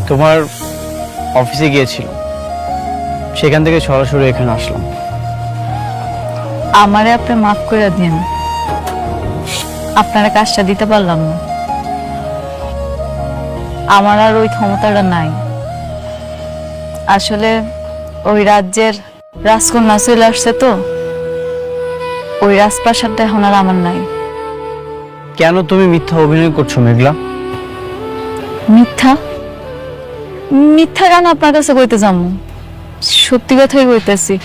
তোমার অফিসে গিয়েছিল, সেখান থেকে সরাসরি এখানে আসলাম। আমারে আপনি মাফ করে দিন, আপনারা কাজটা দিতে পারলাম না। আমার আর ওই ক্ষমতাটা নাই। আসলে ওই রাজ্যের রাজকন্যা চলে আসছে, তো ওই রাজপ্রাসাদটা এখন আর আমার নাই। কেন তুমি মিথ্যা অভিনয় করছো মেঘলা? মিথ্যা? মিথ্যা কেন আপনার কাছে কইতে যাবো? সত্যি কথাই কইতেছি,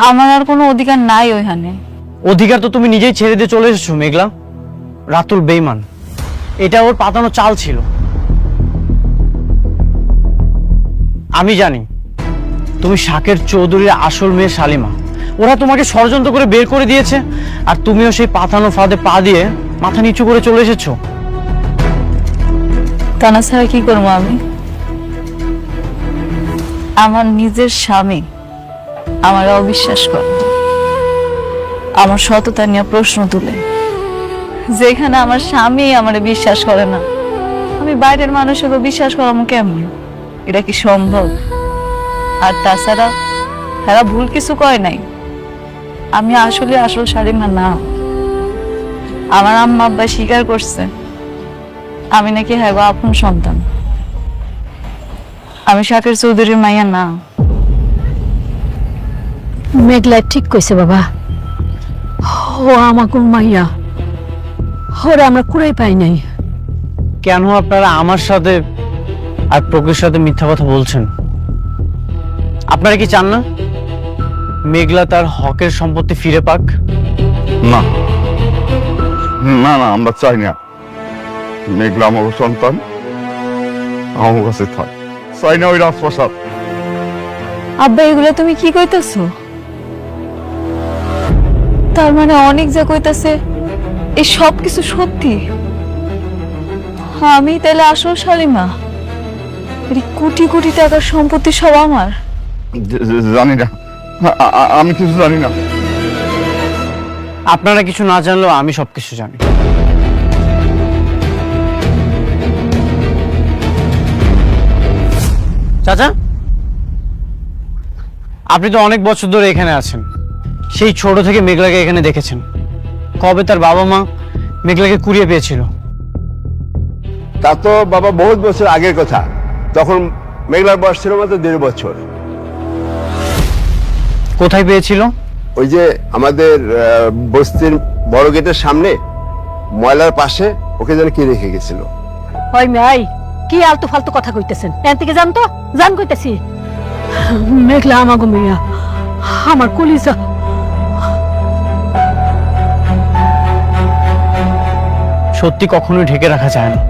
আমার আর কোনো অধিকার নাই ওইখানে। অধিকার তো তুমি নিজেই ছেড়ে দিয়ে চলে এসেছো মেঘলা। রাতুল বেঈমান, এটা ওর পাতানো চাল ছিল। আমি জানি তুমি শাকের চৌধুরীর আসল মেয়ে শালিমা। ওরা তোমাকে ষড়যন্ত্র করে বের করে দিয়েছে, আর তুমিও সেই পাতানো ফাঁদে পা দিয়ে মাথা নিচু করে চলে এসেছো। তা না ছাড়া কি করবো আমি? আমার নিজের স্বামী আমার অবিশ্বাস করে, আমার সততা নিয়ে প্রশ্ন তুলে। যেখানে আমার স্বামী আমারে বিশ্বাস করে না, আমি বাইরের মানুষেরও বিশ্বাস করামো কেমন? এটা কি সম্ভব? আর তাছাড়া এরা ভুল কিছু কয় নাই। আমি আসল শালিমা না। আমার আম্মা আব্বা স্বীকার করছে আমি নাকি হ্যাঁ আপন সন্তান। আমি শাকের চৌধুরীর মাইয়া না। মেঘলা ঠিক কইছে বাবা, ও আমার কোন মাইয়া, ওরা আমরা কুড়াই পাই নাই। কেন আপনারা আমার সাথে আর প্রকৃতির সাথে মিথ্যা কথা বলছেন? আপনারা কি চান না মেঘলা তার হকের সম্পত্তি ফিরে পাক? না না না, আমরা চাই না মেঘলা আমার সন্তান আমার কাছে থাক। চাই না ওই রাজপ্রাসাদ। আব্বা এগুলো তুমি কি কইতেছো? তার মানে অনেক যা কইতাছে এই সব কিছু সত্যি? আমি তাহলে আসল শালিমা? এই কোটি কোটি টাকার সম্পত্তি সব আমার? জানি না, আমি কিছু জানি না। আপনারা কিছু না জানলেও আমি সবকিছু জানি। চাচা, আপনি তো অনেক বছর ধরে এখানে আছেন, সেই ছোট থেকে মেঘলাকে এখানে দেখেছেন। কবে তার বাবা মা মেঘলাকে কুড়িয়ে পেয়েছিল? তা তো বাবা বহুত বছর আগের কথা। তখন মেঘলার বয়স ছিল মাত্র 1.5 বছর। কোথায় পেয়েছিল? ওই যে আমাদের বস্তির বড় গেটের সামনে ময়লার পাশে ওকে যেন কি রেখে গেছিল। ওই মেয়াই কি আলতু ফালতু কথা কইতেছেন? এন থেকে জান তো, জান কইতেছি। মেঘলা আমাগো মেয়া, আমার কলিজা। সত্যি কখনোই ঢেকে রাখা যায় না।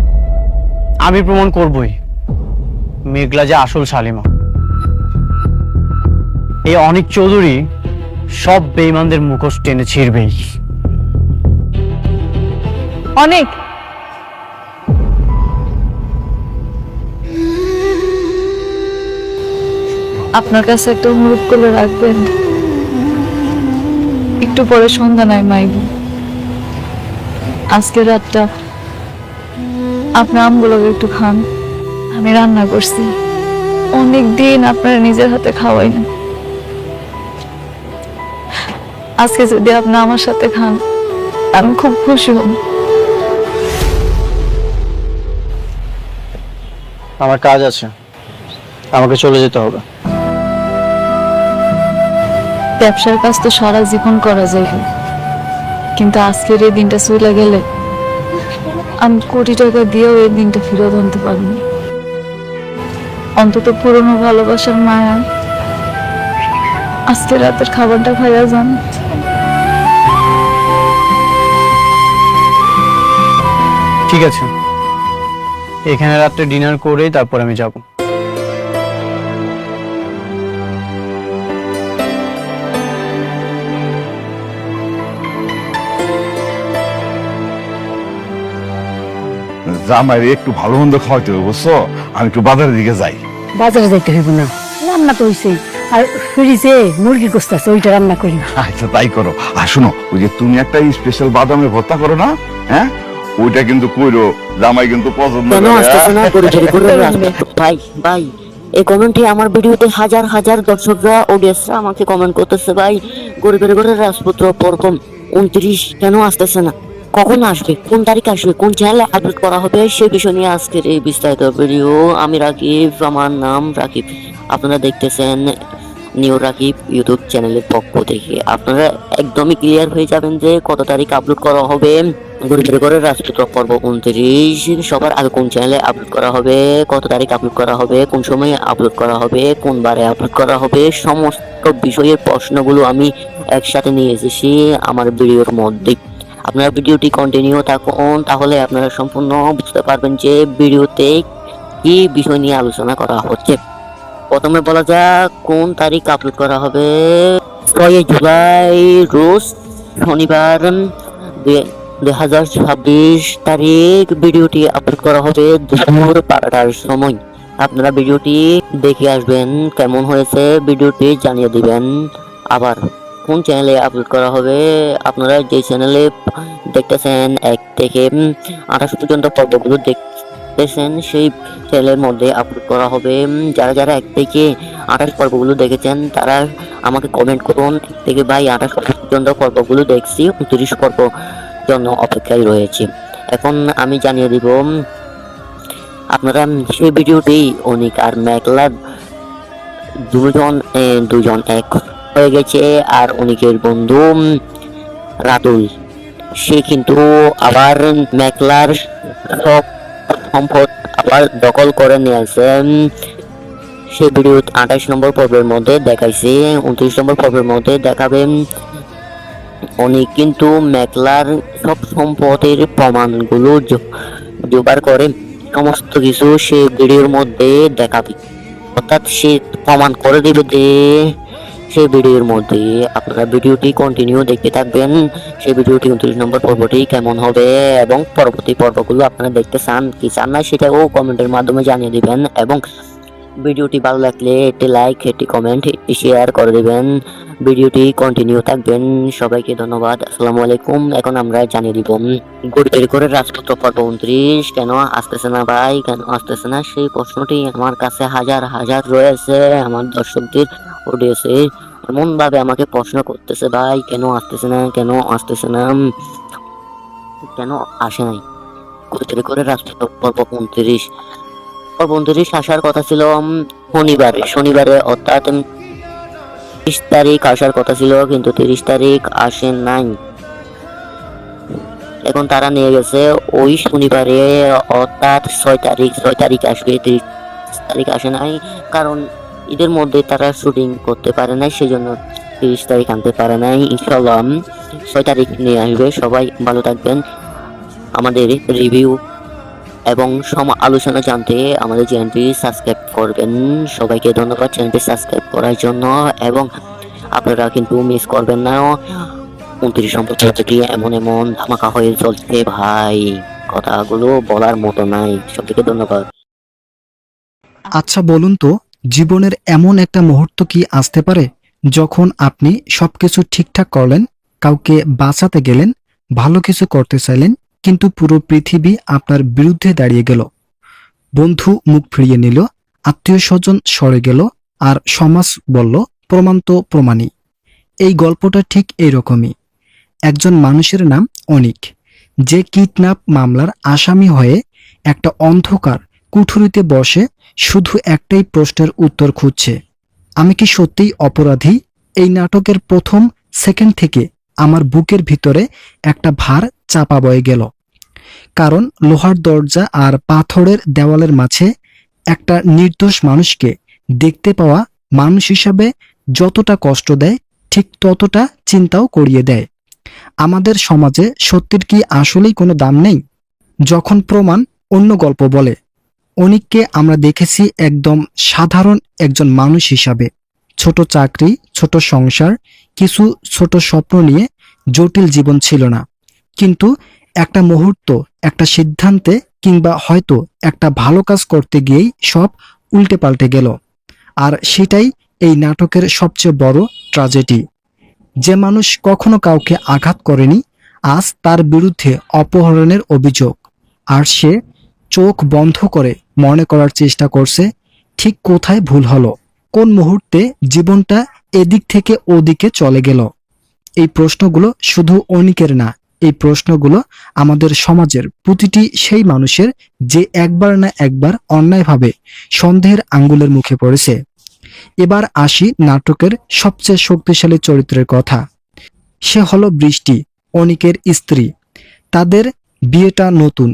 আমি প্রমাণ করবই মেঘলা যে আসল শালিমা। এই অনিক চৌধুরী সব বেঈমানদের মুখোশ টেনে ছিঁড়বেই। অনেক আপনার কাছে একটা অনুরোধ করে রাখবেন, একটু পরে সন্ধ্যা নাই মাইব। আজকে রাতটা আপনি আমগুলো একটু খান। আমি রান্না করছি, অনেক দিন আপনারা নিজের হাতে খাওয়াই না। আজকে যদি আপনি আমার সাথে খান আমি খুব খুশি হব। আমার কাজ আছে, আমাকে চলে যেতে হবে। ব্যবসার কাজ তো সারা জীবন করা যায়, কিন্তু আজকের এই দিনটা চলে গেলে আমি কোটি টাকা দিয়েও এই দিনটা ফিরত আনতে পারবো। অন্তত পুরনো ভালোবাসার মায়া আজকে রাতের খাবারটা খাইয়া যান। ঠিক আছে, এখানে রাত্রে ডিনার করেই তারপর আমি যাব। জামাই একটু ভালো মন্দ খাওয়াইতে হবে, বুঝছো? আমি একটু বাজারের দিকে যাই। বাজারে যাইতে হইব না, রান্না তো হইছেই। আর ফ্রিজে মুরগির গোস্ত আছে, ওইটা রান্না করি না। আচ্ছা তাই করো। আর শোনো, ওই যে তুমি একটা স্পেশাল বাদামের ভর্তা করো না, হ্যাঁ, ওইটা কিন্তু কইরো, জামাই কিন্তু পছন্দ কেন করে, আসতেছে না হ্যাঁ? করে ধরে করে ভাই ভাই এই কমেন্টে আমার ভিডিওতে হাজার হাজার দর্শকরা অডিয়েন্সরা আমাকে কমেন্ট করতেছে ভাই গরিবের ঘরে রাজপুত্র পর্ব 29 কেন আসতেছে না, কখন আসবে, কোন তারিখ আসবে, কোন চ্যানেলে আপলোড করা হবে, সেই বিষয় নিয়ে আজকের এই বিস্তারিত ভিডিও। আমি রাকিব, আমার নাম রাকিব, আপনারা দেখতেছেন নিউ রাকিব ইউটিউব চ্যানেলের পক্ষ থেকে। আপনারা একদমই ক্লিয়ার হয়ে যাবেন যে কত তারিখ আপলোড করা হবে গরিবের ঘরে রাজপুত্র পর্ব 29 সবার আগে কোন চ্যানেলে আপলোড করা হবে, কত তারিখ আপলোড করা হবে, কোন সময়ে আপলোড করা হবে, কোন বারে আপলোড করা হবে, সমস্ত বিষয়ের প্রশ্নগুলো আমি একসাথে নিয়ে এসেছি আমার ভিডিওর মধ্যে। আপনারা ভিডিওটি কন্টিনিউ থাকুন, তাহলে আপনারা সম্পূর্ণ বুঝতে পারবেন যে ভিডিওতে কি বিষয় নিয়ে আলোচনা করা হচ্ছে। প্রথমে বলা যাক কোন তারিখ আপলোড করা হবে। 6 জুলাই রোজ শনিবার 2026 তারিখ ভিডিওটি আপলোড করা হবে দুপুর 12টার সময়। আপনারা ভিডিওটি দেখে আসবেন, কেমন হয়েছে ভিডিওটি জানিয়ে দিবেন। আবার কোন চ্যানেলে আপলোড করা হবে, আপনারা যে চ্যানেলে দেখতেছেন 1 থেকে 28 পর্যন্ত পর্বগুলো দেখতেছেন সেই চ্যানেলের মধ্যে আপলোড করা হবে। যারা যারা 1 থেকে 28 পর্বগুলো দেখেছেন তারা আমাকে কমেন্ট করুন। 1 থেকে ভাই 28 পর্যন্ত পর্বগুলো দেখছি, 29 পর্ব জন্য অপেক্ষায় রয়েছে। এখন আমি জানিয়ে দিব আপনারা সেই ভিডিওটি অনিক আর মেঘলা দুজন এক হয়ে গেছে। আর অনিকের বন্ধু রাতুল সে কিন্তু আবার মেঘলার সব সম্পদ আবার দখল করে নিয়েছে। সেই ভিডিও 28 নম্বর পর্বের মধ্যে দেখাইছে, 29 নম্বর পর্বের মধ্যে দেখাবেন। অনেক কিন্তু মেঘলার সব সম্পদের প্রমাণগুলো জোগাড় করে সমস্ত কিছু সে ভিডিওর মধ্যে দেখাবে, অর্থাৎ সে প্রমাণ করে দেবে যে সেই ভিডিওর মধ্যে। আপনারা ভিডিওটি কন্টিনিউ দেখতে থাকবেন। সেই ভিডিওটি 29 নম্বর পর্বটি কেমন হবে এবং পরবর্তী পর্বগুলো আপনারা দেখতে চান কি চান না সেটাও কমেন্টের মাধ্যমে জানিয়ে দিবেন। এবং ভিডিওটি ভালো লাগলে একটি লাইক, একটি কমেন্ট, একটি শেয়ার করে দিবেন। ভিডিওটি কন্টিনিউ থাকবেন। সবাইকে ধন্যবাদ। আসসালামু আলাইকুম। এখন আমরা জানিয়ে দিব গরিবের ঘরে রাজপুত্র পর্ব 29 কেন আসতেছে না ভাই, কেন আসতেছে না, সেই প্রশ্নটি আমার কাছে হাজার হাজার রয়েছে। আমার দর্শকদের অডিয়েন্সে এমন ভাবে আমাকে প্রশ্ন করতেছে ভাই কেন আসতেছে না, কেন আসতেছে না, কেন আসে নাই। গরিবের ঘরে রাজপুত্র পর্ব 29 আসার কথা ছিল শনিবারে অর্থাৎ 30 তারিখ আসার কথা ছিল, কিন্তু 30 তারিখ আসে নাই। এখন তারা নিয়ে গেছে ওই শনিবারে অর্থাৎ 6 তারিখ আসবে। 30 তারিখ আসে নাই কারণ ঈদের মধ্যে তারা শুটিং করতে পারে নাই, সেজন্য 30 তারিখ আনতে পারে নাই। ইনশাআল্লাহ 6 তারিখ নিয়ে আসবে। সবাই ভালো থাকবেন। আমাদের রিভিউ এবং আলোচনা জানতে আমাদের চ্যানেলটি সাবস্ক্রাইব করবেন। সবাইকে ধন্যবাদ চ্যানেলটি সাবস্ক্রাইব করার জন্য। এবং আপনারা কিন্তু মিস করবেন না 29 সম্পর্কে এমন ধামাকা হয়ে চলছে ভাই, কথাগুলো বলার মতো নাই। সবাইকে ধন্যবাদ। আচ্ছা বলুন তো, জীবনের এমন একটা মুহূর্ত কি আসতে পারে যখন আপনি সবকিছু ঠিকঠাক করলেন, কাউকে বাঁচাতে গেলেন, ভালো কিছু করতে চাইলেন, কিন্তু পুরো পৃথিবী আপনার বিরুদ্ধে দাঁড়িয়ে গেল, বন্ধু মুখ ফিরিয়ে নিল, আত্মীয় স্বজন সরে গেল, আর সমাজ বলল প্রমাণ তো প্রমাণই। এই গল্পটা ঠিক এইরকমই। একজন মানুষের নাম অনিক, যে কিডন্যাপ মামলার আসামি হয়ে একটা অন্ধকার কুঠুরিতে বসে শুধু একটাই প্রশ্নের উত্তর খুঁজছে, আমি কি সত্যিই অপরাধী? এই নাটকের প্রথম সেকেন্ড থেকে আমার বুকের ভিতরে একটা ভার চাপা বয়ে গেল, কারণ লোহার দরজা আর পাথরের দেওয়ালের মাঝে একটা নির্দোষ মানুষকে দেখতে পাওয়া মানুষ হিসাবে যতটা কষ্ট দেয় ঠিক ততটা চিন্তাও করিয়ে দেয়। আমাদের সমাজে সত্যের কি আসলেই কোনো দাম নেই? যখন প্রমাণ অন্য গল্প বলে। অনিককে আমরা দেখেছি একদম সাধারণ একজন মানুষ হিসাবে, ছোট চাকরি, ছোট সংসার, কিছু ছোট স্বপ্ন নিয়ে জটিল জীবন ছিল না, কিন্তু একটা মুহূর্ত, একটা সিদ্ধান্তে কিংবা হয়তো একটা ভালো কাজ করতে গিয়েই সব উল্টে পাল্টে গেল। আর সেটাই এই নাটকের সবচেয়ে বড় ট্র্যাজেডি। যে মানুষ কখনো কাউকে আঘাত করেনি আজ তার বিরুদ্ধে অপহরণের অভিযোগ, আর সে চোখ বন্ধ করে মনে করার চেষ্টা করছে ঠিক কোথায় ভুল হলো, কোন মুহূর্তে জীবনটা এদিক থেকে ওদিকে চলে গেল। এই প্রশ্নগুলো শুধু অনিকের না, এই প্রশ্নগুলো আমাদের সমাজের প্রতিটি সেই মানুষের যে একবার না একবার অন্যায়ভাবে সন্দেহের আঙ্গুলের মুখে পড়েছে। এবার আসি নাটকের সবচেয়ে শক্তিশালী চরিত্রের কথা। সে হলো বৃষ্টি, অনিকের স্ত্রী। তাদের বিয়েটা নতুন,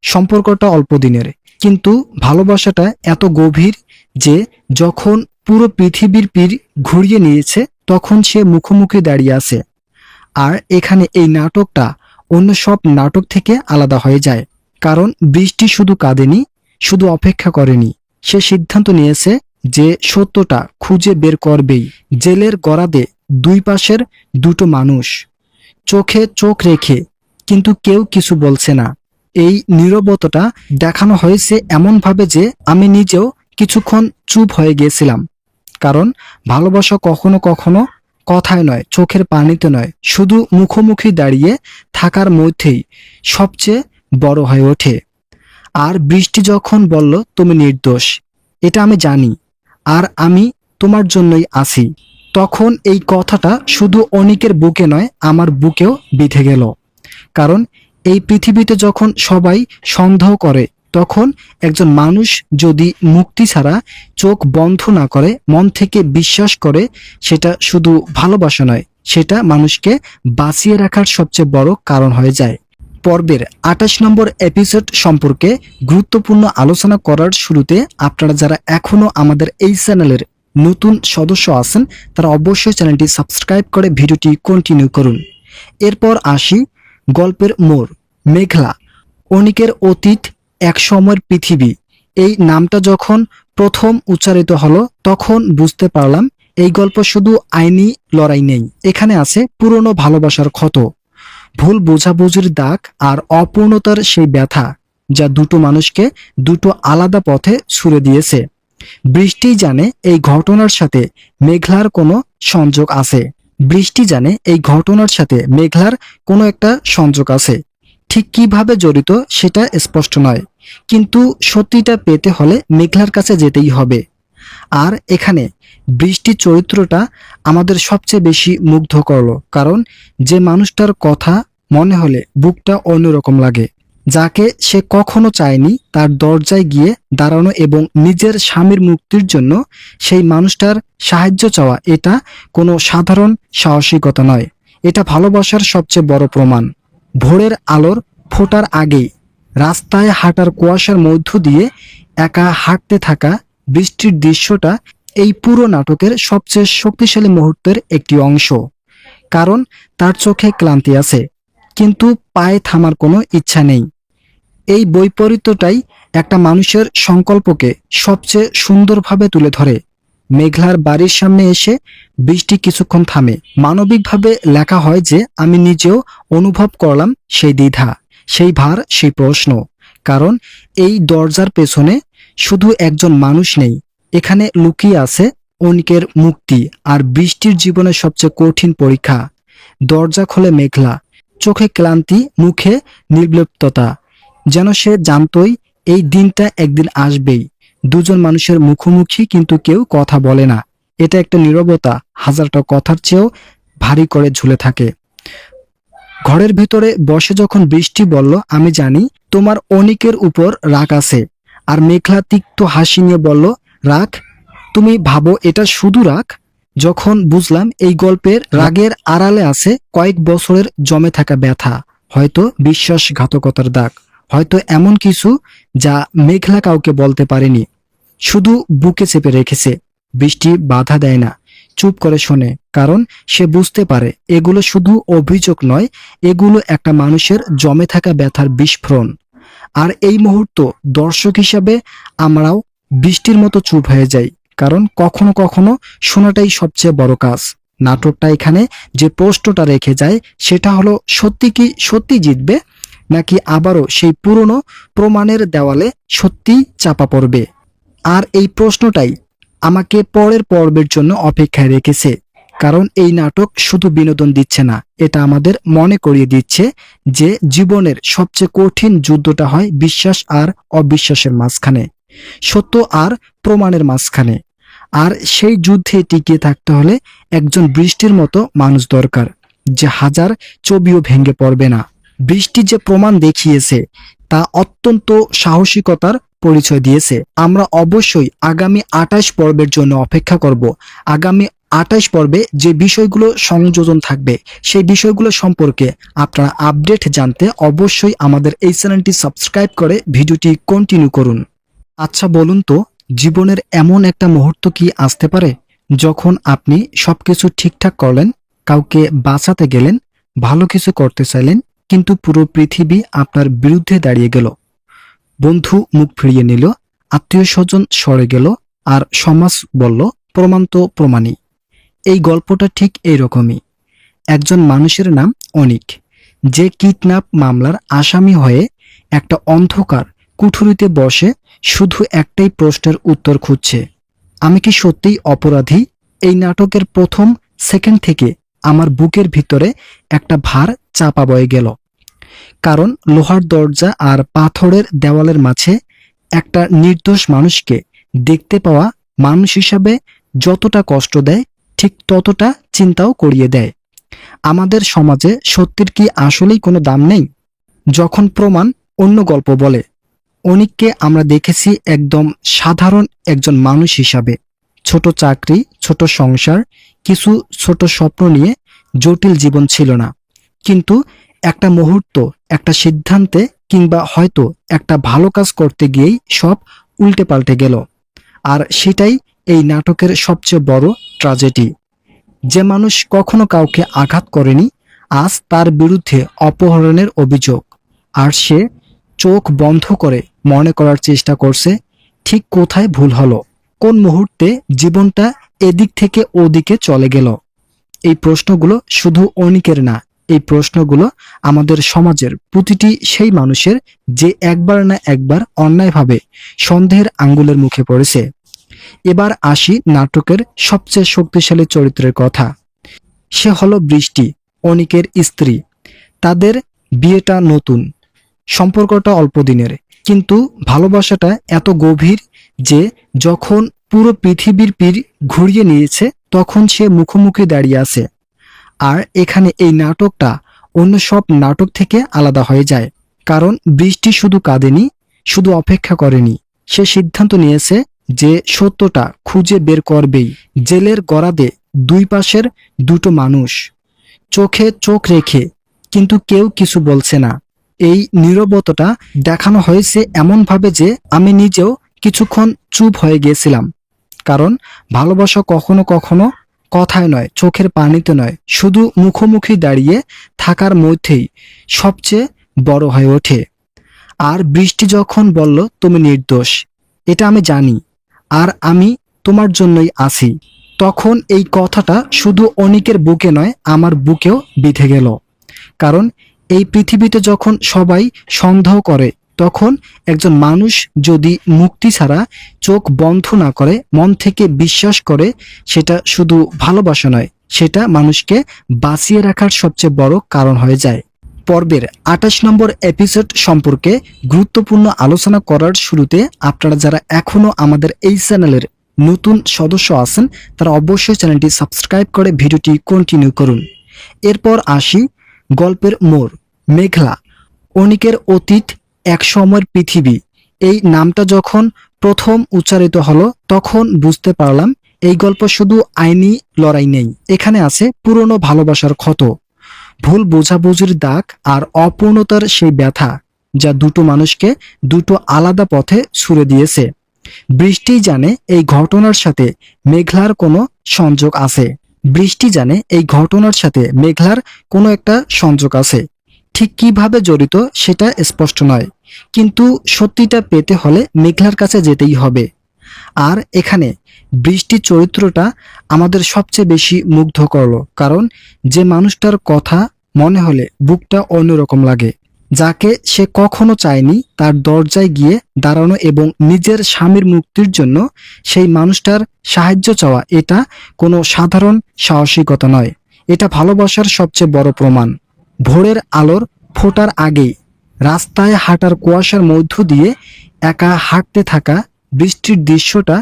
সম্পর্কটা অল্প দিনের, কিন্তু ভালোবাসাটা এত গভীর যে যখন পুরো পৃথিবীর পীর ঘুরিয়ে নিয়েছে তখন সে মুখোমুখি দাঁড়িয়ে আছে। আর এখানে এই নাটকটা অন্য সব নাটক থেকে আলাদা হয়ে যায়, কারণ বৃষ্টি শুধু কাঁদেনি, শুধু অপেক্ষা করেনি, সে সিদ্ধান্ত নিয়েছে যে সত্যটা খুঁজে বের করবেই। জেলের গরাদে দুই পাশের দুটো মানুষ, চোখে চোখ রেখে, কিন্তু কেউ কিছু বলছে না। এই নীরবতাটা দেখানো হয়েছে এমনভাবে যে আমি নিজেও কিছুক্ষণ চুপ হয়ে গিয়েছিলাম, কারণ ভালোবাসা কখনো কখনো কথায় নয়, চোখের পানিতে নয়, শুধু মুখোমুখি দাঁড়িয়ে থাকার মধ্যেই সবচেয়ে বড় হয়ে ওঠে। আর বৃষ্টি যখন বলল তুমি নির্দোষ, এটা আমি জানি, আর আমি তোমার জন্যই আছি, তখন এই কথাটা শুধু অনিকের বুকে নয়, আমার বুকেও বিঁধে গেল। কারণ এই পৃথিবীতে যখন সবাই সন্দেহ করে, তখন একজন মানুষ যদি মুক্তি ছাড়া চোখ বন্ধ না করে, মন থেকে বিশ্বাস করে, সেটা শুধু ভালোবাসা নয়, সেটা মানুষকে বাঁচিয়ে রাখার সবচেয়ে বড় কারণ হয়ে যায়। পর্বের 28 নম্বর এপিসোড সম্পর্কে গুরুত্বপূর্ণ আলোচনা করার শুরুতে আপনারা যারা এখনো আমাদের এই চ্যানেলের নতুন সদস্য আছেন, তারা অবশ্যই চ্যানেলটি সাবস্ক্রাইব করে ভিডিওটি কন্টিনিউ করুন। এরপর আসি গল্পের মোড়। মেঘলা, অনিকের অতীত, এক সময়ের পৃথিবী, এই নামটা যখন প্রথম উচ্চারিত হলো তখন বুঝতে পারলাম এই গল্প শুধু আইনি লড়াই নেই, এখানে আছে পুরনো ভালোবাসার ক্ষত, ভুল বোঝাবুঝির দাগ আর অপূর্ণতার সেই ব্যথা, যা দুটো মানুষকে দুটো আলাদা পথে ছুড়ে দিয়েছে। বৃষ্টি জানে এই ঘটনার সাথে মেঘলার কোনো সংযোগ আছে, বৃষ্টি জানে এই ঘটনার সাথে মেঘলার কোনো একটা সংযোগ আছে, ঠিক কিভাবে জড়িত সেটা স্পষ্ট নয়, কিন্তু সত্যিটা পেতে হলে মেঘলার কাছে যেতেই হবে। আর এখানে বৃষ্টির চরিত্রটা আমাদের সবচেয়ে বেশি মুগ্ধ করলো, কারণ যে মানুষটার কথা মনে হলে বুকটা অন্যরকম লাগে, যাকে সে কখনো চায়নি তার দরজায় গিয়ে দাঁড়ানো এবং নিজের স্বামীর মুক্তির জন্য সেই মানুষটার সাহায্য চাওয়া, এটা কোনো সাধারণ সাহসিকতা নয়, এটা ভালোবাসার সবচেয়ে বড় প্রমাণ। ভোরের আলোর ফোটার আগেই রাস্তায় হাঁটার কুয়াশার মধ্য দিয়ে একা হাঁটতে থাকা বৃষ্টির দৃশ্যটা এই পুরো নাটকের সবচেয়ে শক্তিশালী মুহূর্তের একটি অংশ, কারণ তার চোখে ক্লান্তি আছে, কিন্তু পায়ে থামার কোনো ইচ্ছা নেই। এই বৈপরীত্যটাই একটা মানুষের সংকল্পকে সবচেয়ে সুন্দরভাবে তুলে ধরে। মেঘলার বাড়ির সামনে এসে বৃষ্টি কিছুক্ষণ থামে। মানবিকভাবে লেখা হয় যে আমি নিজেও অনুভব করলাম সেই দ্বিধা, সেই ভার, সেই প্রশ্ন, কারণ এই দরজার পেছনে শুধু একজন মানুষ নেই, এখানে লুকিয়ে আছে অনিকের মুক্তি আর বৃষ্টির জীবনের সবচেয়ে কঠিন পরীক্ষা। দরজা খোলে মেঘলা, চোখে ক্লান্তি, মুখে নির্লিপ্ততা, যেন সে জানতই এই দিনটা একদিন আসবেই। দুজন মানুষের মুখোমুখি, কিন্তু কেউ কথা বলে না, এটা একটা নীরবতা হাজারটা কথার চেয়েও ভারী করে ঝুলে থাকে। ঘরের ভিতরে বসে যখন বৃষ্টি বলল আমি জানি তোমার অনিকের উপর রাগ আছে, আর মেঘলা তিক্ত হাসি নিয়ে বলল রাগ? তুমি ভাবো এটা শুধু রাগ? যখন বুঝলাম এই গল্পের রাগের আড়ালে আছে কয়েক বছরের জমে থাকা ব্যথা, হয়তো বিশ্বাসঘাতকতার দাগ, হয়তো এমন কিছু যা মেঘলা কাউকে বলতে পারেনি, শুধু বুকে চেপে রেখেছে। বৃষ্টি বাধা দেয় না, চুপ করে শোনে, কারণ সে বুঝতে পারে এগুলো শুধু অভিযোগ নয়, এগুলো একটা মানুষের জমে থাকা ব্যথার বিস্ফোরণ। আর এই মুহূর্ত দর্শক হিসাবে আমরাও বৃষ্টির মতো চুপ হয়ে যাই, কারণ কখনো কখনো শোনাটাই সবচেয়ে বড় কাজ। নাটকটা এখানে যে প্রশ্নটা রেখে যায় সেটা হলো সত্যি কি সত্যি জিতবে, নাকি আবারও সেই পুরনো প্রমাণের দেওয়ালে সত্যি চাপা পড়বে? আর এই প্রশ্নটাই আমাকে পরের পর্বের জন্য অপেক্ষায় রেখেছে, কারণ এই নাটক শুধু বিনোদন দিচ্ছে না, এটা আমাদের মনে করিয়ে দিচ্ছে যে জীবনের সবচেয়ে কঠিন যুদ্ধটা হয় বিশ্বাস আর অবিশ্বাসের মাঝখানে, সত্য আর প্রমাণের মাঝখানে। আর সেই যুদ্ধে টিকিয়ে থাকতে হলে একজন বৃষ্টির মতো মানুষ দরকার, যে হাজার ছবিও ভেঙে পড়বে না। বৃষ্টি যে প্রমাণ দেখিয়েছে তা অত্যন্ত সাহসিকতার পরিচয় দিয়েছে। আমরা অবশ্যই আগামী 28 পর্বের জন্য অপেক্ষা করব। আগামী 28 পর্বে যে বিষয়গুলো সংযোজন থাকবে সেই বিষয়গুলো সম্পর্কে আপনারা আপডেট জানতে অবশ্যই আমাদের এই চ্যানেলটি সাবস্ক্রাইব করে ভিডিওটি কন্টিনিউ করুন। আচ্ছা বলুন তো, জীবনের এমন একটা মুহূর্ত কি আসতে পারে যখন আপনি সবকিছু ঠিকঠাক করলেন, কাউকে বাঁচাতে গেলেন, ভালো কিছু করতে চাইলেন, কিন্তু পুরো পৃথিবী আপনার বিরুদ্ধে দাঁড়িয়ে গেল, বন্ধু মুখ ফিরিয়ে নিল, আত্মীয় স্বজন সরে গেল, আর সমাজ বলল প্রমাণ তো প্রমাণই। এই গল্পটা ঠিক এইরকমই। একজন মানুষের নাম অনিক, যে কিডন্যাপ মামলার আসামি হয়ে একটা অন্ধকার কুঠুরিতে বসে শুধু একটাই প্রশ্নের উত্তর খুঁজছে, আমি কি সত্যিই অপরাধী? এই নাটকের প্রথম সেকেন্ড থেকে আমার বুকের ভিতরে একটা ভার চাপা বয়ে গেল, কারণ লোহার দরজা আর পাথরের দেওয়ালের মাঝে একটা নির্দোষ মানুষকে দেখতে পাওয়া মানুষ হিসাবে যতটা কষ্ট দেয় ঠিক ততটা চিন্তাও করিয়ে দেয়। আমাদের সমাজে সত্যির কি আসলেই কোনো দাম নেই? যখন প্রমাণ অন্য গল্প বলে, অনিককে আমরা দেখেছি একদম সাধারণ একজন মানুষ হিসাবে, ছোট চাকরি, ছোট সংসার, কিছু ছোট স্বপ্ন নিয়ে জটিল জীবন ছিল না, কিন্তু একটা মুহূর্ত, একটা সিদ্ধান্তে কিংবা হয়তো একটা ভালো কাজ করতে গিয়েই সব উল্টে পাল্টে গেল। আর সেটাই এই নাটকের সবচেয়ে বড় ট্র্যাজেডি। যে মানুষ কখনো কাউকে আঘাত করেনি, আজ তার বিরুদ্ধে অপহরণের অভিযোগ, আর সে চোখ বন্ধ করে মনে করার চেষ্টা করছে ঠিক কোথায় ভুল হলো, কোন মুহূর্তে জীবনটা এদিক থেকে ওদিকে চলে গেল। এই প্রশ্নগুলো শুধু অনিকের না, এই প্রশ্নগুলো আমাদের সমাজের প্রতিটি সেই মানুষের যে একবার না একবার অন্যায়ভাবে সন্দেহের আঙ্গুলের মুখে পড়েছে। এবার আসি নাটকের সবচেয়ে শক্তিশালী চরিত্রের কথা। সে হলো বৃষ্টি, অনিকের স্ত্রী। তাদের বিয়েটা নতুন, সম্পর্কটা অল্প দিনের, কিন্তু ভালোবাসাটা এত গভীর যে যখন পুরো পৃথিবীর পিঠ ঘুরিয়ে নিয়েছে তখন সে মুখোমুখি দাঁড়িয়ে আছে। আর এখানে এই নাটকটা অন্য সব নাটক থেকে আলাদা হয়ে যায়, কারণ বৃষ্টি শুধু কাঁদেনি, শুধু অপেক্ষা করেনি, সে সিদ্ধান্ত নিয়েছে যে সত্যটা খুঁজে বের করবেই। জেলের গরাদে দুই পাশের দুটো মানুষ চোখে চোখ রেখে, কিন্তু কেউ কিছু বলছে না। এই নীরবতাটা দেখানো হয়েছে এমনভাবে যে আমি নিজেও কিছুক্ষণ চুপ হয়ে গিয়েছিলাম, কারণ ভালোবাসা কখনো কখনো কথায় নয়, চোখের পানিতে নয়, শুধু মুখোমুখি দাঁড়িয়ে থাকার মধ্যেই সবচেয়ে বড় হয়ে ওঠে। আর বৃষ্টি যখন বলল তুমি নির্দোষ, এটা আমি জানি, আর আমি তোমার জন্যই আছি, তখন এই কথাটা শুধু অনিকের বুকে নয়, আমার বুকেও বিঁধে গেল। কারণ এই পৃথিবীতে যখন সবাই সন্দেহ করে, তখন একজন মানুষ যদি মুক্তি ছাড়া চোখ বন্ধ না করে, মন থেকে বিশ্বাস করে, সেটা শুধু ভালোবাসা নয়, সেটা মানুষকে বাঁচিয়ে রাখার সবচেয়ে বড় কারণ হয়ে যায়। পর্বের 28 নম্বর এপিসোড সম্পর্কে গুরুত্বপূর্ণ আলোচনা করার শুরুতে আপনারা যারা এখনো আমাদের এই চ্যানেলের নতুন সদস্য আছেন তারা অবশ্যই চ্যানেলটি সাবস্ক্রাইব করে ভিডিওটি কন্টিনিউ করুন। এরপর আসি গল্পের মোড়, মেঘলা। অনিকের অতীত, এক সময়ের পৃথিবী, এই নামটা যখন প্রথম উচ্চারিত হলো তখন বুঝতে পারলাম এই গল্প শুধু আইনি লড়াই নেই, এখানে আছে পুরনো ভালোবাসার ক্ষত, ভুল বোঝাবুঝির দাগ আর অপূর্ণতার সেই ব্যথা যা দুটো মানুষকে দুটো আলাদা পথে ছুড়ে দিয়েছে। বৃষ্টি জানে এই ঘটনার সাথে মেঘলার কোনো সংযোগ আছে, বৃষ্টি জানে এই ঘটনার সাথে মেঘলার কোনো একটা সংযোগ আছে, ঠিক কিভাবে জড়িত সেটা স্পষ্ট নয়, কিন্তু সত্যিটা পেতে হলে মেঘলার কাছে যেতেই হবে। আর এখানে বৃষ্টির চরিত্রটা আমাদের সবচেয়ে বেশি মুগ্ধ করলো, কারণ যে মানুষটার কথা মনে হলে বুকটা অন্যরকম লাগে। যাকে সে কখনো চায়নি তার দরজায় গিয়ে দাঁড়ানো এবং নিজের স্বামীর মুক্তির জন্য সেই মানুষটার সাহায্য চাওয়া, এটা কোনো সাধারণ সাহসিকতা নয়, এটা ভালোবাসার সবচেয়ে বড় প্রমাণ। ভোরের আলোর ফোটার আগেই রাস্তায় হাঁটার কুয়াশার মধ্য দিয়ে একা হাঁটতে থাকা বৃষ্টির দৃশ্যটা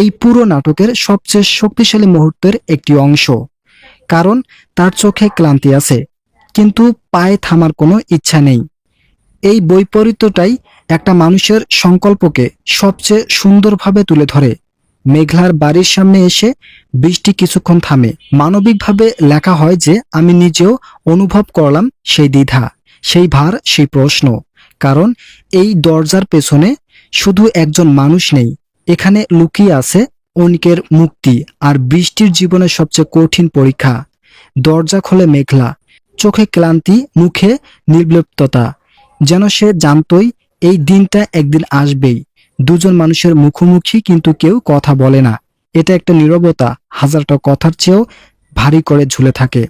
এই পুরো নাটকের সবচেয়ে শক্তিশালী মুহূর্তের একটি অংশ। কারণ তার চোখে ক্লান্তি আছে, কিন্তু পায়ে থামার কোনো ইচ্ছা নেই। এই বৈপরীত্যটাই একটা মানুষের সংকল্পকে সবচেয়ে সুন্দরভাবে তুলে ধরে। মেঘলার বাড়ির সামনে এসে বৃষ্টি কিছুক্ষণ থামে। মানবিকভাবে লেখা হয় যে আমি নিজেও অনুভব করলাম সেই দ্বিধা, সেই ভার, সেই প্রশ্ন। কারণ এই দরজার পেছনে শুধু একজন মানুষ নেই, এখানে লুকিয়ে আছে অনিকের মুক্তি আর বৃষ্টির জীবনের সবচেয়ে কঠিন পরীক্ষা। দরজা খোলে মেঘলা, চোখে ক্লান্তি, মুখে নির্লিপ্ততা, যেন সে জানতই এই দিনটা একদিন আসবেই। দুজন মানুষের মুখোমুখি, কিন্তু কেউ কথা বলে না। এটা একটা নীরবতা হাজারটা কথার চেয়েও ভারী করে ঝুলে থাকে।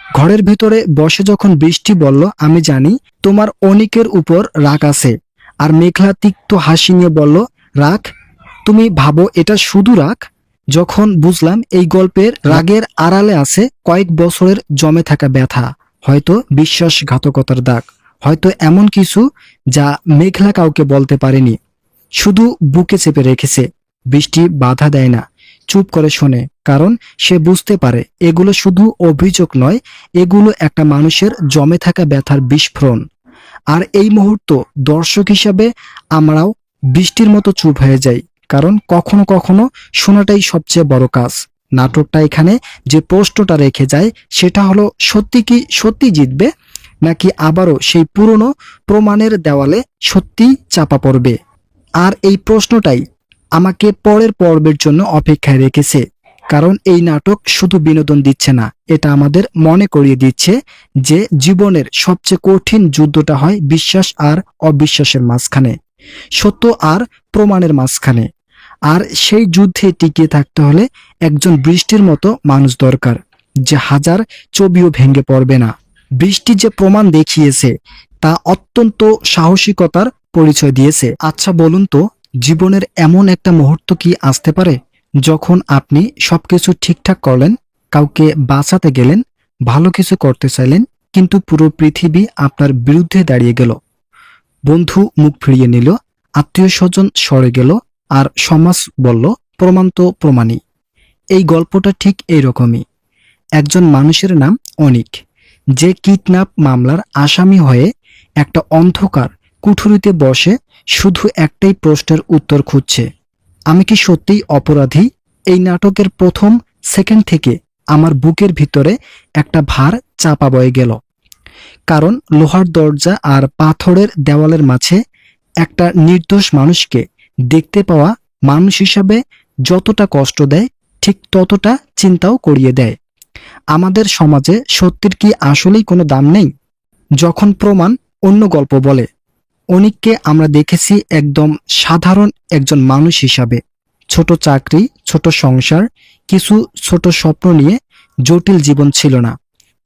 ঘরের ভিতরে বসে যখন বৃষ্টি বলল, আমি জানি তোমার অনিকের উপর রাগ আছে, আর মেঘলা তিক্ত হাসি নিয়ে বলল, রাগ? তুমি ভাবো এটা শুধু রাগ? যখন বুঝলাম এই গল্পের রাগের আড়ালে আছে কয়েক বছরের জমে থাকা ব্যথা, হয়তো বিশ্বাসঘাতকতার দাগ, হয়তো এমন কিছু যা মেঘলা কাউকে বলতে পারেনি, শুধু বুকে চেপে রেখেছে। বৃষ্টি বাধা দেয় না, চুপ করে শোনে, কারণ সে বুঝতে পারে এগুলো শুধু অভিযোগ নয়, এগুলো একটা মানুষের জমে থাকা ব্যথার বিস্ফোরণ। আর এই মুহূর্ত দর্শক হিসাবে আমরাও বৃষ্টির মতো চুপ হয়ে যাই, কারণ কখনো কখনো শোনাটাই সবচেয়ে বড় কাজ। নাটকটা এখানে যে প্রশ্নটা রেখে যায় সেটা হলো, সত্যি কি সত্যি জিতবে, নাকি আবারও সেই পুরনো প্রমাণের দেওয়ালে সত্যি চাপা পড়বে? আর এই প্রশ্নটাই আমাকে পরের পর্বের জন্য অপেক্ষায় রেখেছে, কারণ এই নাটক শুধু বিনোদন দিচ্ছে না, এটা আমাদের মনে করিয়ে দিচ্ছে যে জীবনের সবচেয়ে কঠিন যুদ্ধটা হয় বিশ্বাস আর অবিশ্বাসের মাঝখানে, সত্য আর প্রমাণের মাঝখানে। আর সেই যুদ্ধে টিকিয়ে থাকতে হলে একজন বৃষ্টির মতো মানুষ দরকার, যে হাজার ছবিও ভেঙে পড়বে না। বৃষ্টি যে প্রমাণ দেখিয়েছে তা অত্যন্ত সাহসিকতার পরিচয় দিয়েছে। আচ্ছা বলুন তো, জীবনের এমন একটা মুহূর্ত কি আসতে পারে যখন আপনি সবকিছু ঠিকঠাক করলেন, কাউকে বাঁচাতে গেলেন, ভালো কিছু করতে চাইলেন, কিন্তু পুরো পৃথিবী আপনার বিরুদ্ধে দাঁড়িয়ে গেল? বন্ধু মুখ ফিরিয়ে নিল, আত্মীয় স্বজন সরে গেল, আর সমাজ বলল প্রমাণ তো প্রমাণই। এই গল্পটা ঠিক এইরকমই। একজন মানুষের নাম অনিক, যে কিডন্যাপ মামলার আসামি হয়ে একটা অন্ধকার কুঠুরিতে বসে শুধু একটাই প্রশ্নের উত্তর খুঁজছে, আমি কি সত্যিই অপরাধী? এই নাটকের প্রথম সেকেন্ড থেকে আমার বুকের ভিতরে একটা ভার চাপা বয়ে গেল, কারণ লোহার দরজা আর পাথরের দেওয়ালের মাঝে একটা নির্দোষ মানুষকে দেখতে পাওয়া মানুষ হিসাবে যতটা কষ্ট দেয়, ঠিক ততটা চিন্তাও করিয়ে দেয়। আমাদের সমাজে সত্যের কি আসলেই কোনো দাম নেই? যখন প্রমাণ অন্য গল্প বলে, অনিককে আমরা দেখেছি একদম সাধারণ একজন মানুষ হিসাবে, ছোট চাকরি, ছোট সংসার, কিছু ছোট স্বপ্ন নিয়ে জটিল জীবন ছিল না,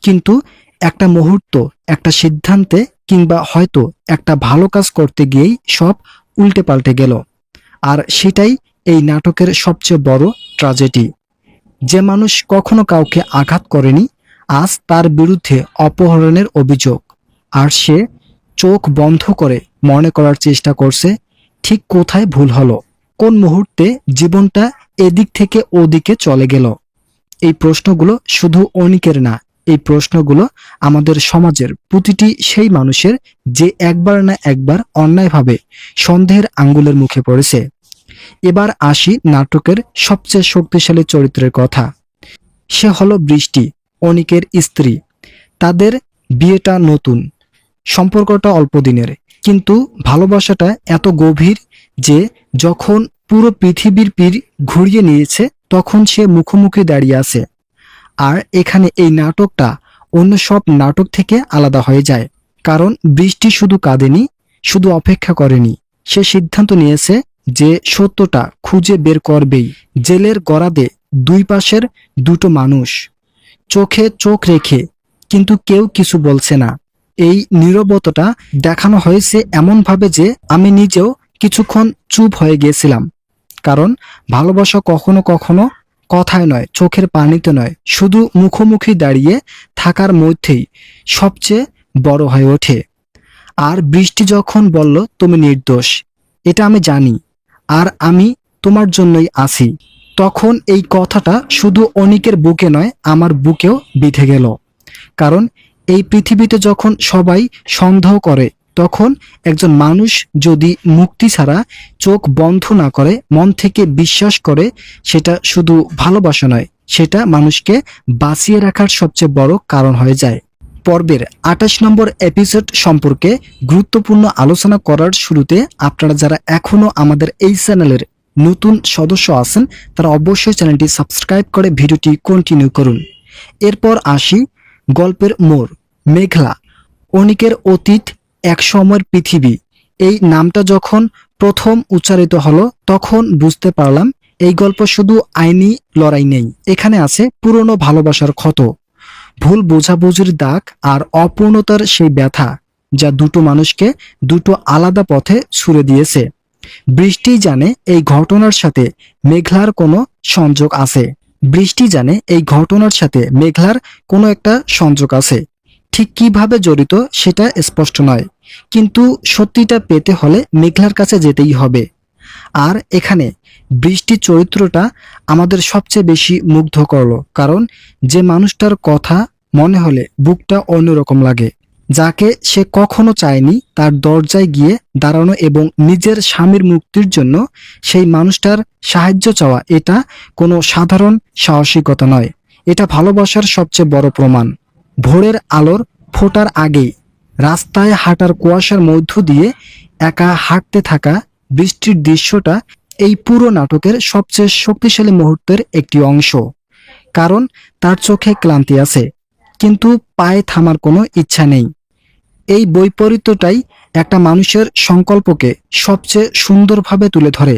কিন্তু একটা মুহূর্ত, একটা সিদ্ধান্তে, কিংবা হয়তো একটা ভালো কাজ করতে গিয়েই সব উল্টে পাল্টে গেল। আর সেটাই এই নাটকের সবচেয়ে বড় ট্র্যাজেডি। যে মানুষ কখনো কাউকে আঘাত করেনি, আজ তার বিরুদ্ধে অপহরণের অভিযোগ, আর সে চোখ বন্ধ করে মনে করার চেষ্টা করছে ঠিক কোথায় ভুল হলো, কোন মুহূর্তে জীবনটা এদিক থেকে ওদিকে চলে গেল। এই প্রশ্নগুলো শুধু অনিকের না, এই প্রশ্নগুলো আমাদের সমাজের প্রতিটি সেই মানুষের যে একবার না একবার অন্যায়ভাবে সন্দেহের আঙ্গুলের মুখে পড়েছে। এবার আসি নাটকের সবচেয়ে শক্তিশালী চরিত্রের কথা। সে হলো বৃষ্টি, অনিকের স্ত্রী। তাদের বিয়েটা নতুন, সম্পর্কটা অল্প দিনের, কিন্তু ভালোবাসাটা এত গভীর যে যখন পুরো পৃথিবীর পীর ঘুরিয়ে নিয়েছে তখন সে মুখোমুখি দাঁড়িয়ে আছে। আর এখানে এই নাটকটা অন্য সব নাটক থেকে আলাদা হয়ে যায়, কারণ বৃষ্টি শুধু কাঁদেনি, শুধু অপেক্ষা করেনি, সে সিদ্ধান্ত নিয়েছে যে সত্যটা খুঁজে বের করবেই। জেলের গরাদে দুই পাশের দুটো মানুষ চোখে চোখ রেখে, কিন্তু কেউ কিছু বলছে না। এই নীরবতাটা দেখানো হয়েছে এমনভাবে যে আমি নিজেও কিছুক্ষণ চুপ হয়ে গিয়েছিলাম। কারণ ভালোবাসা কখনো কখনো কথায় নয়, চোখের পানিতে নয়, শুধু মুখোমুখি দাঁড়িয়ে থাকার মধ্যেই সবচেয়ে বড় হয়ে ওঠে। আর বৃষ্টি যখন বলল তুমি নির্দোষ, এটা আমি জানি, আর আমি তোমার জন্যই আছি, তখন এই কথাটা শুধু অনিকের বুকে নয়, আমার বুকেও বিঁধে গেল। কারণ এই পৃথিবীতে যখন সবাই সন্দেহ করে, তখন একজন মানুষ যদি মুক্তি ছাড়া চোখ বন্ধ না করে, মন থেকে বিশ্বাস করে, সেটা শুধু ভালোবাসা নয়, সেটা মানুষকে বাঁচিয়ে রাখার সবচেয়ে বড় কারণ হয়ে যায়। পর্বের 28 নম্বর এপিসোড সম্পর্কে গুরুত্বপূর্ণ আলোচনা করার শুরুতে আপনারা যারা এখনো আমাদের এই চ্যানেলের নতুন সদস্য আছেন, তারা অবশ্যই চ্যানেলটি সাবস্ক্রাইব করে ভিডিওটি কন্টিনিউ করুন। এরপর আসি গল্পের মোড়। মেঘলা, অনিকের অতীত, এক সময়ের পৃথিবী, এই নামটা যখন প্রথম উচ্চারিত হলো তখন বুঝতে পারলাম এই গল্প শুধু আইনি লড়াই নেই, এখানে আছে পুরনো ভালোবাসার ক্ষত, ভুল বোঝাবুঝির দাগ আর অপূর্ণতার সেই ব্যথা, যা দুটো মানুষকে দুটো আলাদা পথে ছুড়ে দিয়েছে। বৃষ্টি জানে এই ঘটনার সাথে মেঘলার কোনো সংযোগ আছে। বৃষ্টি জানে এই ঘটনার সাথে মেঘলার কোনো একটা সংযোগ আছে। ঠিক কিভাবে জড়িত সেটা স্পষ্ট নয়, কিন্তু সত্যিটা পেতে হলে মেঘলার কাছে যেতেই হবে। আর এখানে বৃষ্টির চরিত্রটা আমাদের সবচেয়ে বেশি মুগ্ধ করলো, কারণ যে মানুষটার কথা মনে হলে বুকটা অন্যরকম লাগে, যাকে সে কখনো চায়নি তার দরজায় গিয়ে দাঁড়ানো এবং নিজের স্বামীর মুক্তির জন্য সেই মানুষটার সাহায্য চাওয়া, এটা কোনো সাধারণ সাহসিকতা নয়, এটা ভালোবাসার সবচেয়ে বড় প্রমাণ। ভোরের আলোর ফোটার আগেই রাস্তায় হাঁটার কুয়াশার মধ্য দিয়ে একা হাঁটতে থাকা বৃষ্টির দৃশ্যটা এই পুরো নাটকের সবচেয়ে শক্তিশালী মুহূর্তের একটি অংশ। কারণ তার চোখে ক্লান্তি আছে, কিন্তু পায়ে থামার কোনো ইচ্ছা নেই। এই বৈপরীত্যটাই একটা মানুষের সংকল্পকে সবচেয়ে সুন্দরভাবে তুলে ধরে।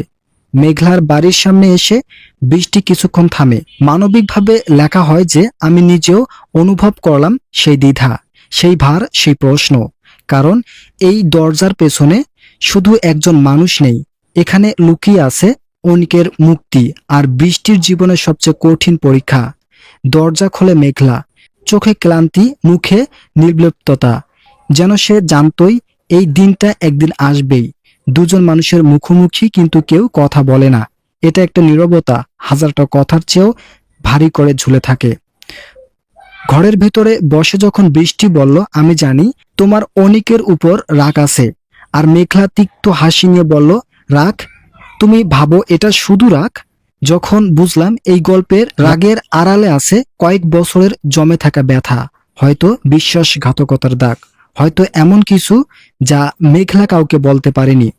মেঘলার বাড়ির সামনে এসে বৃষ্টি কিছুক্ষণ থামে। মানবিকভাবে লেখা হয় যে আমি নিজেও অনুভব করলাম সেই দ্বিধা, সেই ভার, সেই প্রশ্ন। কারণ এই দরজার পেছনে শুধু একজন মানুষ নেই, এখানে লুকিয়ে আছে অনিকের মুক্তি আর বৃষ্টির জীবনের সবচেয়ে কঠিন পরীক্ষা। দরজা খোলে মেঘলা, চোখে ক্লান্তি, মুখে নির্লিপ্ততা, যেন সে জানতই এই দিনটা একদিন আসবেই। দুজন মানুষের মুখোমুখি, কিন্তু কেউ কথা বলে না। এটা একটা নীরবতা হাজারটা কথার চেয়েও ভারী করে ঝুলে থাকে। ঘরের ভিতরে বসে যখন বৃষ্টি বলল আমি জানি তোমার অনিকের উপর রাগ আছে, আর মেঘলা তিক্ত হাসি নিয়ে বলল রাগ? তুমি ভাবো এটা শুধু রাগ? যখন বুঝলাম এই গল্পের রাগের আড়ালে আছে কয়েক বছরের জমে থাকা ব্যথা, হয়তো বিশ্বাসঘাতকতার দাগ, হয়তো এমন কিছু যা মেঘলা কাউকে বলতে পারেনি,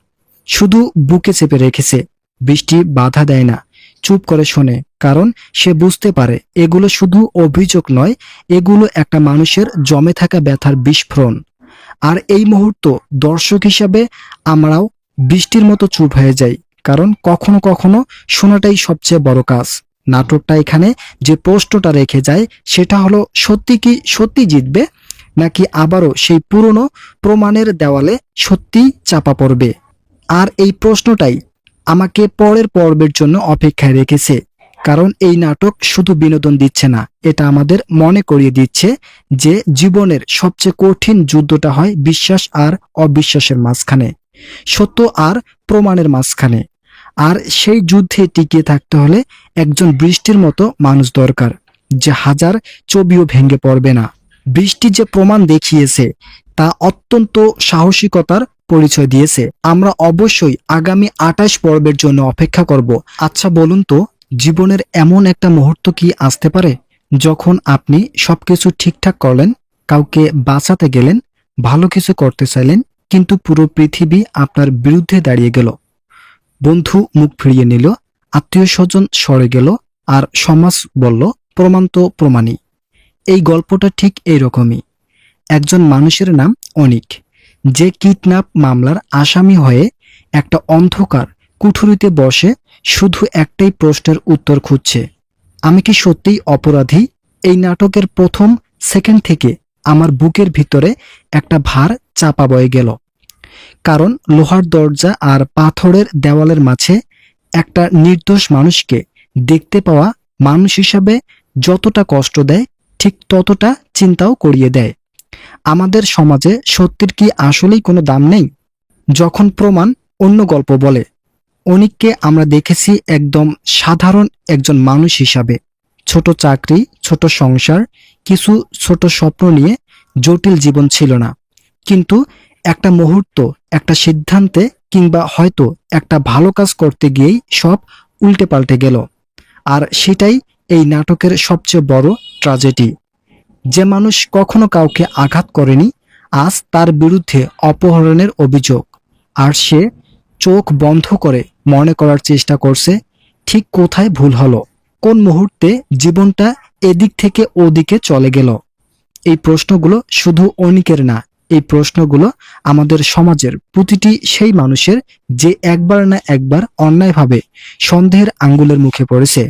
শুধু বুকে চেপে রেখেছে। বৃষ্টি বাধা দেয় না, চুপ করে শোনে, কারণ সে বুঝতে পারে এগুলো শুধু অভিযোগ নয়, এগুলো একটা মানুষের জমে থাকা ব্যথার বিস্ফোরণ। আর এই মুহূর্ত দর্শক হিসাবে আমরাও বৃষ্টির মতো চুপ হয়ে যাই, কারণ কখনো কখনো শোনাটাই সবচেয়ে বড় কাজ। নাটকটা এখানে যে প্রশ্নটা রেখে যায় সেটা হলো, সত্যি কি সত্যি জিতবে, নাকি আবারও সেই পুরনো প্রমাণের দেওয়ালে সত্যি চাপা পড়বে? আর এই প্রশ্নটাই আমাকে পরের পর্বের জন্য অপেক্ষায় রেখেছে, কারণ এই নাটক শুধু বিনোদন দিচ্ছে না, এটা আমাদের মনে করিয়ে দিচ্ছে যে জীবনের সবচেয়ে কঠিন যুদ্ধটা হয় বিশ্বাস আর অবিশ্বাসের মাঝখানে, সত্য আর প্রমাণের মাঝখানে। আর সেই যুদ্ধে টিকিয়ে থাকতে হলে একজন বৃষ্টির মতো মানুষ দরকার, যে হাজার ছবিও ভেঙে পড়বে না। বৃষ্টি যে প্রমাণ দেখিয়েছে তা অত্যন্ত সাহসিকতার পরিচয় দিয়েছে। আমরা অবশ্যই আগামী 28 পর্বের জন্য অপেক্ষা করব। আচ্ছা বলুন তো, জীবনের এমন একটা মুহূর্ত কি আসতে পারে যখন আপনি সবকিছু ঠিকঠাক করলেন, কাউকে বাঁচাতে গেলেন, ভালো কিছু করতে চাইলেন, কিন্তু পুরো পৃথিবী আপনার বিরুদ্ধে দাঁড়িয়ে গেল, বন্ধু মুখ ফিরিয়ে নিল, আত্মীয় স্বজন সরে গেল, আর সমাজ বলল প্রমাণ তো প্রমাণই। এই গল্পটা ঠিক এইরকমই। একজন মানুষের নাম অনিক, যে কিডন্যাপ মামলার আসামি হয়ে একটা অন্ধকার কুঠুরিতে বসে শুধু একটাই প্রশ্নের উত্তর খুঁজছে, আমি কি সত্যিই অপরাধী? এই নাটকের প্রথম সেকেন্ড থেকে আমার বুকের ভিতরে একটা ভার চাপা বয়ে গেল। কারণ লোহার দরজা আর পাথরের দেওয়ালের মাঝে একটা নির্দোষ মানুষকে দেখতে পাওয়া মানুষ হিসাবে যতটা কষ্ট দেয়, ঠিক ততটা চিন্তাও করিয়ে দেয়। আমাদের সমাজে সত্যের কি আসলেই কোনো দাম নেই? যখন প্রমাণ অন্য গল্প বলে। অনিককে আমরা দেখেছি একদম সাধারণ একজন মানুষ হিসাবে। ছোট চাকরি, ছোট সংসার, কিছু ছোট স্বপ্ন নিয়ে জটিল জীবন ছিল না। কিন্তু একটা মুহূর্ত, একটা সিদ্ধান্তে কিংবা হয়তো একটা ভালো কাজ করতে গিয়েই সব উল্টে পাল্টে গেল। আর সেটাই এই নাটকের সবচেয়ে বড় ট্র্যাজেডি। যে মানুষ কখনো কাউকে আঘাত করেনি, আজ তার বিরুদ্ধে অপহরণের অভিযোগ। আর সে চোখ বন্ধ করে মনে করার চেষ্টা করছে ঠিক কোথায় ভুল হলো, কোন মুহূর্তে জীবনটা এদিক থেকে ওদিকে চলে গেল। এই প্রশ্নগুলো শুধু অনিকের না, এই প্রশ্নগুলো আমাদের সমাজের প্রতিটি সেই মানুষের যে একবার না একবার অন্যায়ভাবে সন্দেহের আঙ্গুলের মুখে পড়েছে।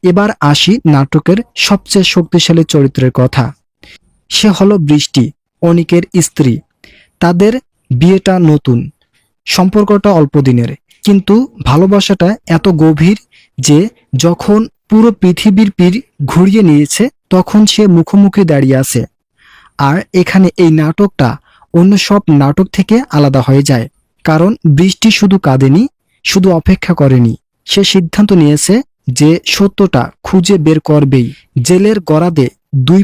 এবার আসি নাটকের সবচেয়ে শক্তিশালী চরিত্রের কথা। সে হলো বৃষ্টি, অনিকের স্ত্রী। তাদের বিয়েটা নতুন, সম্পর্কটা অল্প দিনের, কিন্তু ভালোবাসাটা এত গভীর যে যখন পুরো পৃথিবীর পীর ঘুরিয়ে নিয়েছে তখন সে মুখোমুখি দাঁড়িয়ে আছে। আর এখানে এই নাটকটা অন্য সব নাটক থেকে আলাদা হয়ে যায়, কারণ বৃষ্টি শুধু কাঁদেনি, শুধু অপেক্ষা করেনি, সে সিদ্ধান্ত নিয়েছে যে সত্যটা খুঁজে বের করবেই। জেলের গরাদে দুই